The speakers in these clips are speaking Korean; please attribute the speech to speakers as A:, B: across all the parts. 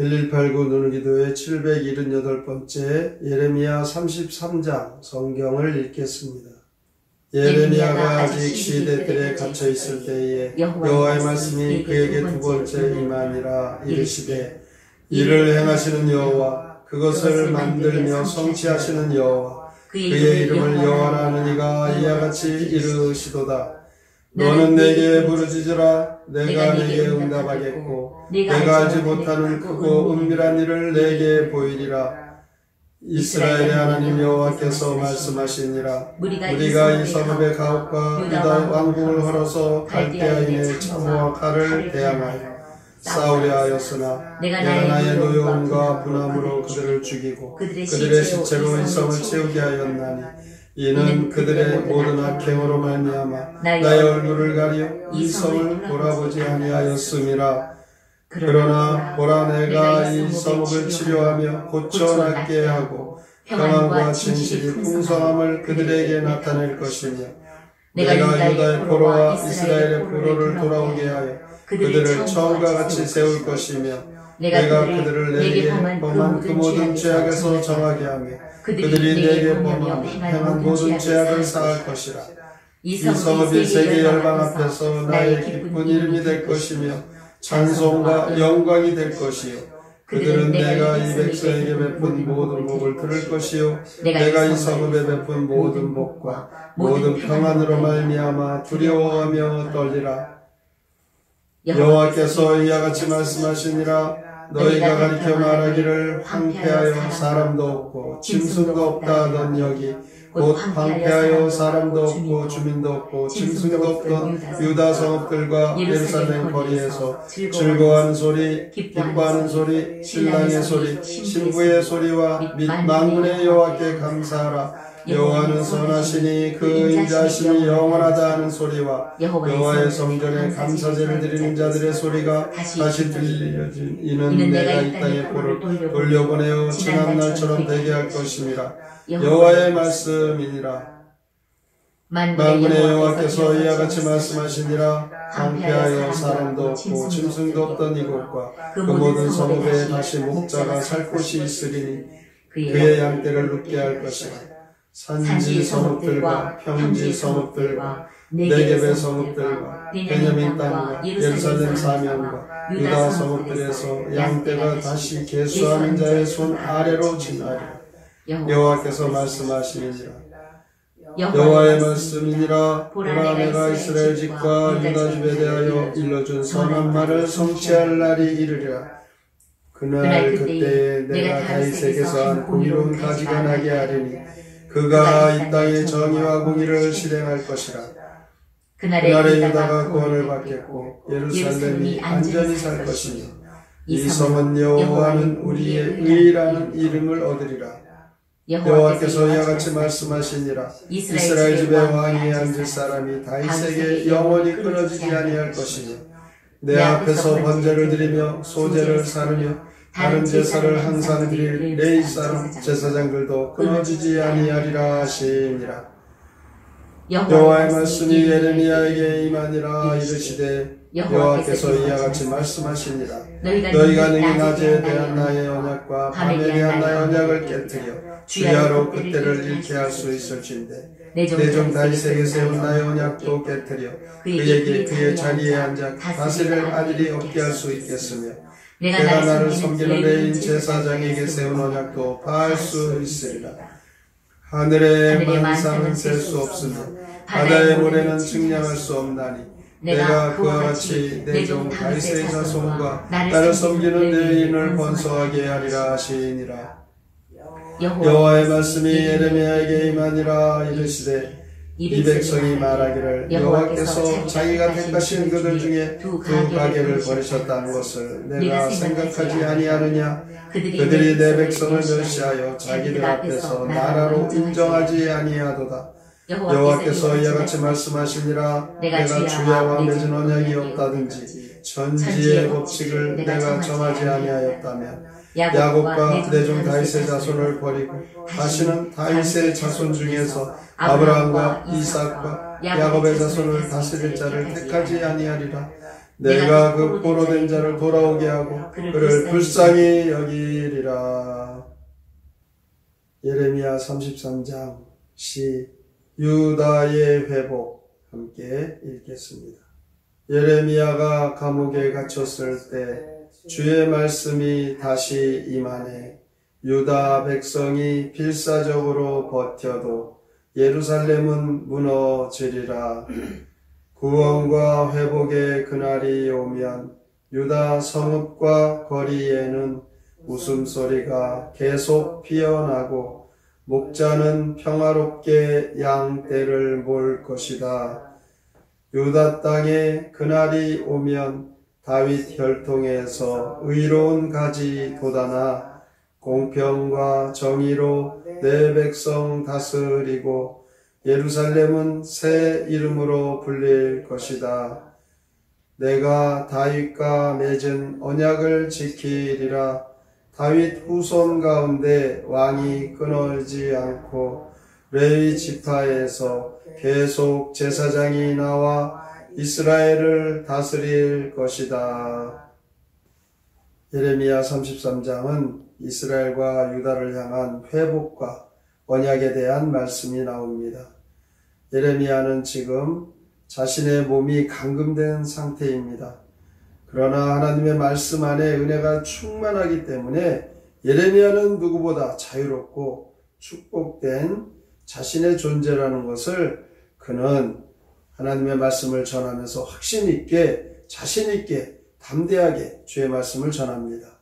A: 1189 누누기도의 778번째 예레미야 33장 성경을 읽겠습니다. 예레미야가 아직 시대들에 갇혀 있을 때에 여호와의 말씀이 그에게 두 번째 임하니라. 이르시되 이를 행하시는 여호와, 그것을 만들며 성취하시는 여호와, 그의 이름을 여호와라 하느니가 이와 같이 이르시도다. 너는 내게 부르짖으라. 내가 내게 응답하겠고 내가 알지 못하는 크고 은밀한 일을 내게 보이리라. 이스라엘의 하나님 여호와께서 말씀하시니라. 우리가 이 성읍의 가옥과 유다 왕국을 헐어서 갈대아인의 창호와 칼을 대항하여 싸우려 하였으나 내가 나의 노여움과 분함으로 그들을 죽이고 그들의 시체로 이 성을 채우게 하였나니, 이는 그들의 모든 악행으로 말미암아 나의 얼굴을 가려 이 성을 돌아보지 아니하였음이라. 그러나 보라, 내가 이 성읍을 치료하며 고쳐 낫게 하고 평안과 진실이 풍성함을 그들에게 나타낼 것이며, 내가 유다의 포로와 이스라엘의 포로를 돌아오게 하여 그들을 처음과 같이 세울 것이며, 내가 그들을 내게 범한 그 모든 죄악에서 정하게 하며 그들이 내게 범한 행한 모든 죄악을 사할 것이라. 이 성읍이 세계 열방 앞에서 나의 기쁜 이름이 될 것이며 찬송과 영광이 될 것이요, 그들은 내가 이 백성에게 베푼 모든 복을 들을 것이요, 내가 이 성읍에 베푼 모든 복과 모든 평안으로 말미암아 두려워하며 떨리라. 여호와께서 이와 같이 말씀하시니라. 너희가 가리켜 말하기를 황폐하여 사람도 없고 짐승도 없다 하던 여기, 곧 황폐하여 사람도 없고 주민도 없고 짐승도 없던 유다 성읍들과 예루살렘 거리에서 즐거워하는 소리, 기뻐하는 소리, 신랑의 소리, 신부의 소리와 및 만군의 여호와께 감사하라. 여호와는 선하시니 그 인자하심이 영원하다 하는 소리와 여호와의 성전에 감사제를 드리는 자들의 소리가 다시 들려진 이는 내가 이 땅에 볼을 돌려보내어 지난날처럼 되게 할 것임이라. 여호와의 말씀이니라. 만군의 여호와께서 이와 같이 말씀하시니라. 황폐하여 사람도 없고 짐승도 없던 이곳과 그 모든 성읍에 다시 목자가 살 곳이 있으리니 그의 양떼를 눕게 할 것이라. 산지 성읍들과 평지 성읍들과 네겝의 성읍들과 베냐민 땅과 예루살렘 사면과 유다 성읍들에서 양떼가 다시 계수하는 자의 손 아래로 지나리라. 여호와께서 말씀하시니라. 여호와의 말씀이니라. 보라, 내가 이스라엘 집과 유다 집에 대하여 일러준 선한 말을 성취할 날이 이르리라. 그날 그때에 내가 다윗에게서 한 공의로운 가지가 나게 하리니 그가 이 땅의 정의와 공의를 실행할 것이라. 그날에 유다가 구원을 받겠고 예루살렘이 안전히 살 것이며 이 성은 여호와는 우리의 의라는 이름을 얻으리라. 여호와께서 이와 같이 말씀하시니라. 이스라엘 집의 왕위에 앉을 사람이 다윗에게 영원히 끊어지지 아니할 것이며 내 앞에서 번제를 드리며 소제를 사르며 다른 제사를 항상 드릴 레위 사람 제사장들도 끊어지지 아니하리라 하시니라. 여호와의 말씀이 예레미야에게 임하니라. 이르시되 여호와께서 이와 같이 말씀하시니라. 너희가 능히 낮에 대한 나의 언약과 밤에 대한 나의 언약을 깨뜨려 주야로 그때를 잃게 할 수 있을진데, 내 종 다윗에게 세운 나의 언약도 깨뜨려 그에게 그의 자리에 앉아 다스릴 아들이 없게 할 수 있겠으며, 내가 나를 섬기는 레인 제사장에게 세운 언약도 파할 수 있으리라. 하늘의 만상은 셀 수 없으며 바다의 모래는 측량할 수 없나니, 내가 그와 같이 내 종 다윗의 자손과 나를 섬기는 레인을 번성하게 하리라 하시니라. 여호와의 말씀이 예레미야에게 임하니라. 이르시되 이 백성이 말하기를 여호와께서 자기가 택하신 그들 중에 두 가게를 버리셨다는 것을 내가 생각하지 아니하느냐. 그들이 내 백성을 멸시하여 자기들 앞에서 나라로 인정하지 아니하도다. 여호와께서 이와 같이 말씀하시니라. 내가 주야와 맺은 언약이 없다든지 전지의 법칙을 내가 정하지 아니하였다면 야곱과 내 종 다윗의 자손을 버리고 다시는 다윗의 자손 중에서 아브라함과 이삭과 야곱의 자손을 다스릴 자를 택하지 아니하리라. 내가 그 포로된 자를 돌아오게 하고 그를 불쌍히 여기리라. 예레미야 33장 시 유다의 회복 함께 읽겠습니다. 예레미야가 감옥에 갇혔을 때 주의 말씀이 다시 임하네. 유다 백성이 필사적으로 버텨도 예루살렘은 무너지리라. 구원과 회복의 그날이 오면 유다 성읍과 거리에는 웃음소리가 계속 피어나고 목자는 평화롭게 양떼를 몰 것이다. 유다 땅에 그날이 오면 다윗 혈통에서 의로운 가지 돋아나 공평과 정의로 내 백성 다스리고 예루살렘은 새 이름으로 불릴 것이다. 내가 다윗과 맺은 언약을 지키리라. 다윗 후손 가운데 왕이 끊어지지 않고 레위 지파에서 계속 제사장이 나와 이스라엘을 다스릴 것이다. 예레미야 33장은 이스라엘과 유다를 향한 회복과 언약에 대한 말씀이 나옵니다. 예레미야는 지금 자신의 몸이 감금된 상태입니다. 그러나 하나님의 말씀 안에 은혜가 충만하기 때문에 예레미야는 누구보다 자유롭고 축복된 자신의 존재라는 것을 그는 하나님의 말씀을 전하면서 확신 있게, 자신 있게, 담대하게 주의 말씀을 전합니다.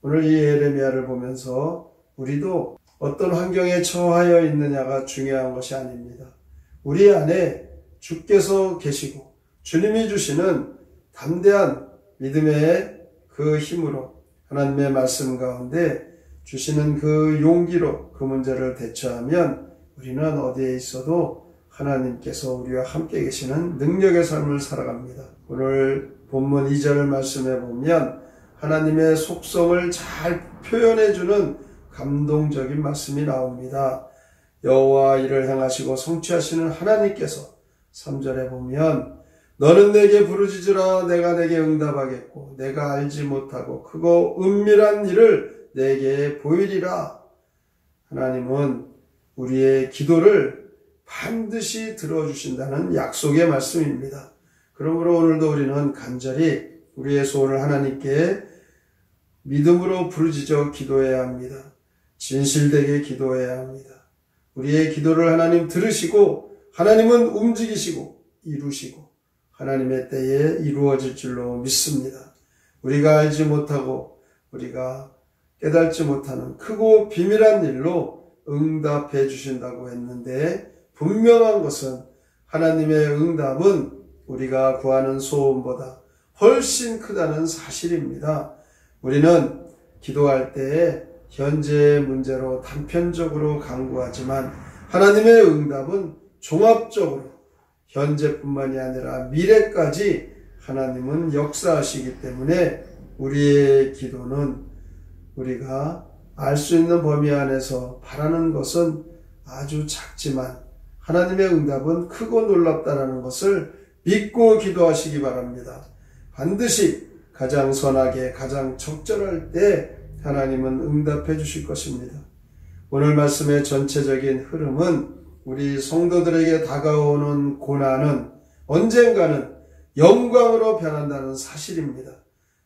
A: 오늘 이 예레미야를 보면서 우리도 어떤 환경에 처하여 있느냐가 중요한 것이 아닙니다. 우리 안에 주께서 계시고 주님이 주시는 담대한 믿음의 그 힘으로 하나님의 말씀 가운데 주시는 그 용기로 그 문제를 대처하면 우리는 어디에 있어도 하나님께서 우리와 함께 계시는 능력의 삶을 살아갑니다. 오늘 본문 2절 말씀에 보면 하나님의 속성을 잘 표현해주는 감동적인 말씀이 나옵니다. 여호와 일을 행하시고 성취하시는 하나님께서 3절에 보면 너는 내게 부르짖으라 내가 내게 응답하겠고 내가 알지 못하고 크고 은밀한 일을 내게 보이리라. 하나님은 우리의 기도를 반드시 들어주신다는 약속의 말씀입니다. 그러므로 오늘도 우리는 간절히 우리의 소원을 하나님께 믿음으로 부르짖어 기도해야 합니다. 진실되게 기도해야 합니다. 우리의 기도를 하나님 들으시고 하나님은 움직이시고 이루시고 하나님의 때에 이루어질 줄로 믿습니다. 우리가 알지 못하고 우리가 깨닫지 못하는 크고 비밀한 일로 응답해 주신다고 했는데 분명한 것은 하나님의 응답은 우리가 구하는 소원보다 훨씬 크다는 사실입니다. 우리는 기도할 때에 현재의 문제로 단편적으로 간구하지만 하나님의 응답은 종합적으로 현재뿐만이 아니라 미래까지 하나님은 역사하시기 때문에 우리의 기도는 우리가 알 수 있는 범위 안에서 바라는 것은 아주 작지만 하나님의 응답은 크고 놀랍다라는 것을 믿고 기도하시기 바랍니다. 반드시 가장 선하게 가장 적절할 때 하나님은 응답해 주실 것입니다. 오늘 말씀의 전체적인 흐름은 우리 성도들에게 다가오는 고난은 언젠가는 영광으로 변한다는 사실입니다.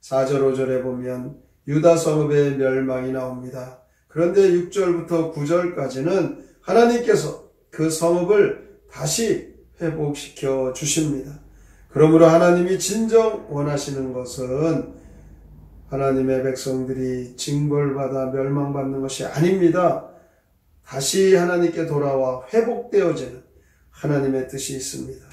A: 4절 5절에 보면 유다 성읍의 멸망이 나옵니다. 그런데 6절부터 9절까지는 하나님께서 그 성읍을 다시 회복시켜 주십니다. 그러므로 하나님이 진정 원하시는 것은 하나님의 백성들이 징벌받아 멸망받는 것이 아닙니다. 다시 하나님께 돌아와 회복되어지는 하나님의 뜻이 있습니다.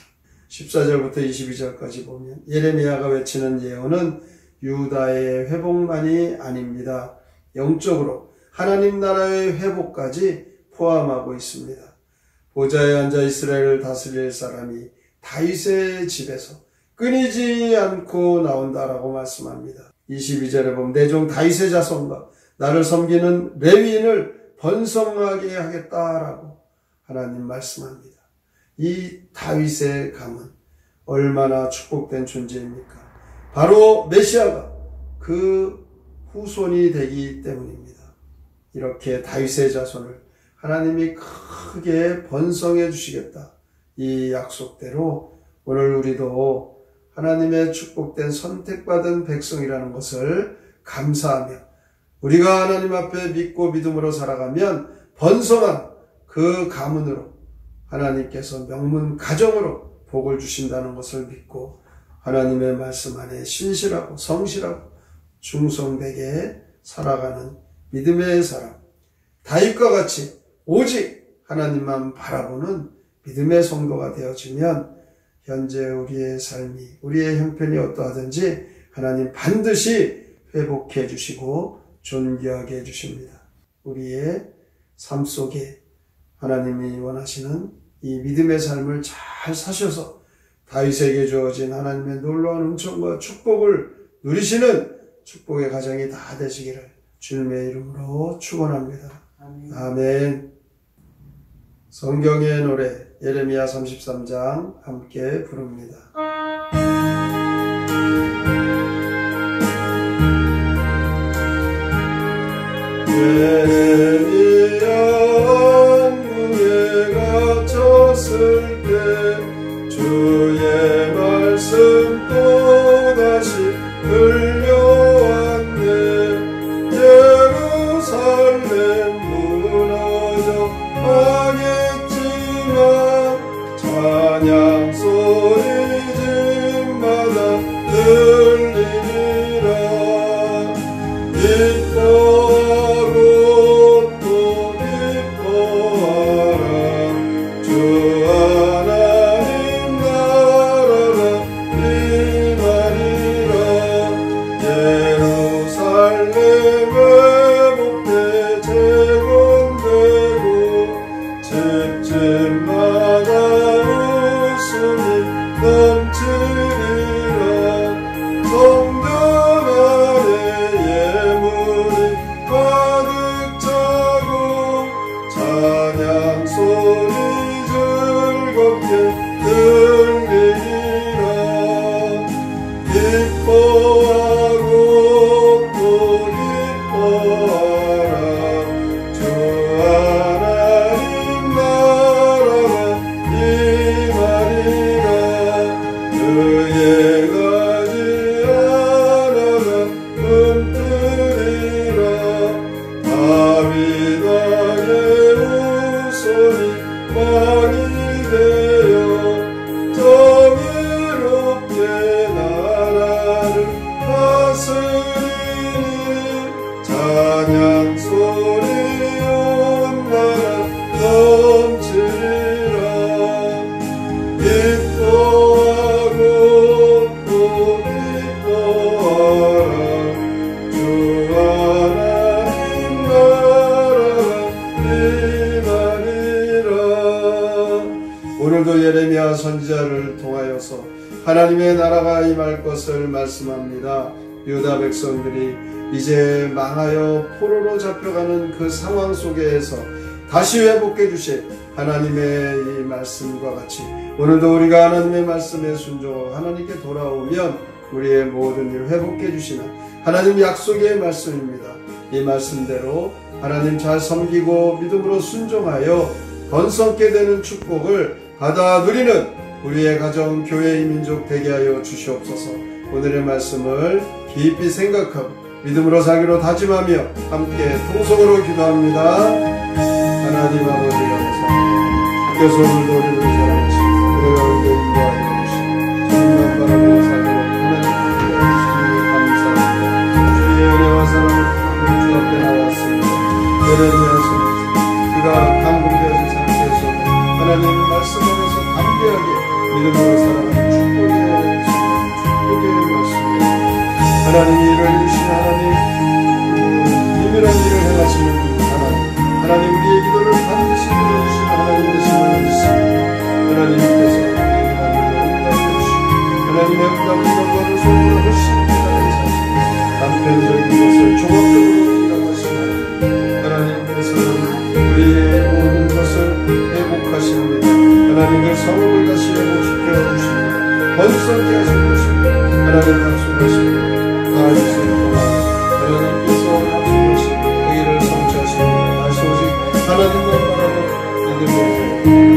A: 14절부터 22절까지 보면 예레미야가 외치는 예언은 유다의 회복만이 아닙니다. 영적으로 하나님 나라의 회복까지 포함하고 있습니다. 보좌에 앉아 이스라엘을 다스릴 사람이 다윗의 집에서 끊이지 않고 나온다라고 말씀합니다. 22절에 보면 내 종 다윗의 자손과 나를 섬기는 레위인을 번성하게 하겠다라고 하나님 말씀합니다. 이 다윗의 가문 얼마나 축복된 존재입니까? 바로 메시아가 그 후손이 되기 때문입니다. 이렇게 다윗의 자손을 하나님이 크게 번성해 주시겠다. 이 약속대로 오늘 우리도 하나님의 축복된 선택받은 백성이라는 것을 감사하며 우리가 하나님 앞에 믿고 믿음으로 살아가면 번성한 그 가문으로 하나님께서 명문 가정으로 복을 주신다는 것을 믿고 하나님의 말씀 안에 신실하고 성실하고 충성되게 살아가는 믿음의 사람, 다윗과 같이 오직 하나님만 바라보는 믿음의 성도가 되어지면 현재 우리의 삶이, 우리의 형편이 어떠하든지 하나님 반드시 회복해 주시고 존귀하게 해주십니다. 우리의 삶 속에 하나님이 원하시는 이 믿음의 삶을 잘 사셔서 다윗에게 주어진 하나님의 놀라운 은총과 축복을 누리시는 축복의 가정이 다 되시기를 주님의 이름으로 축원합니다. 아멘. 성경의 노래 예레미야 33장 함께 부릅니다. 예레미야 왕궁에 갇혔을 때 주의 말씀 또다시 들려왔네. 예루살렘 무너져 가겠지만 찬양 소리 집마다 들리리라. 기뻐하고 또 기뻐하라. 주 하나님 나라가 임하리라. 예루살렘 회복돼 재건되고 집집마다 웃음이 넘치리라. 성전 안에 예물이 가득 차고 찬양 소리 즐겁게 들리리라. 기뻐하고 또 기뻐하라. 주 하나님 나라가 임하리라. 그의 가지 하나가 꿈뜨리라. 다윗 왕의 후손이 왕이 되어 정의롭게 나라를 다스리니 찬양 소리 온 나라 넘치리라. 기뻐하고 또 기뻐하라. 주 하나님 나라가 임하리라. 오늘도 예레미야 선지자를 통하여서 하나님의 나라가 임할 것을 말씀합니다. 유다 백성들이 이제 망하여 포로로 잡혀가는 그 상황 속에서 다시 회복해 주실 하나님의 이 말씀과 같이 오늘도 우리가 하나님의 말씀에 순종하고 하나님께 돌아오면 우리의 모든 일을 회복해 주시는 하나님 약속의 말씀입니다. 이 말씀대로 하나님 잘 섬기고 믿음으로 순종하여 번성케 되는 축복을 받아 누리는 우리의 가정, 교회, 민족 되게 하여 주시옵소서. 오늘의 말씀을 깊이 생각하고 믿음으로 살기로 다짐하며 함께 통성으로 기도합니다. 하나님 아버지 감사합니다. 주께서 오늘도 우리를 사랑하시고 우리가 우리를 인도하여 주시고 주님만 바라보고 살기로 하나님 감사합니다. 주의 은혜와 사랑을 주 앞에 나왔습니다. 예레미야 선지자 그가 감금되어진 상태에서 하나님 말씀 안에서 담대하게 믿음으로 살아가는 축복의 말씀입니다. 하나님 일을 이루신 하나님 비밀한 일을 행하시는 하나님 우리의 기도를 반드시 들어주시는 하나님 되심을 믿습니다. 하나님께서 우리의 기도를 응답해주시고 하나님의 응답을 영광을 소리로 훨씬 기다려 사시고 단편적인 것을 종합적으로 응답하시는 하나님께서는 우리의 모든 것을 회복하십니다. 하나님을 반드시 회복시켜 주시고 번성케 하실 것입니다. 하나님 약속하시고 나아질 수 있도록 하나님께서 약속하시고 의를 성취하시고 다시 오직 하나님만 바라보 믿음으로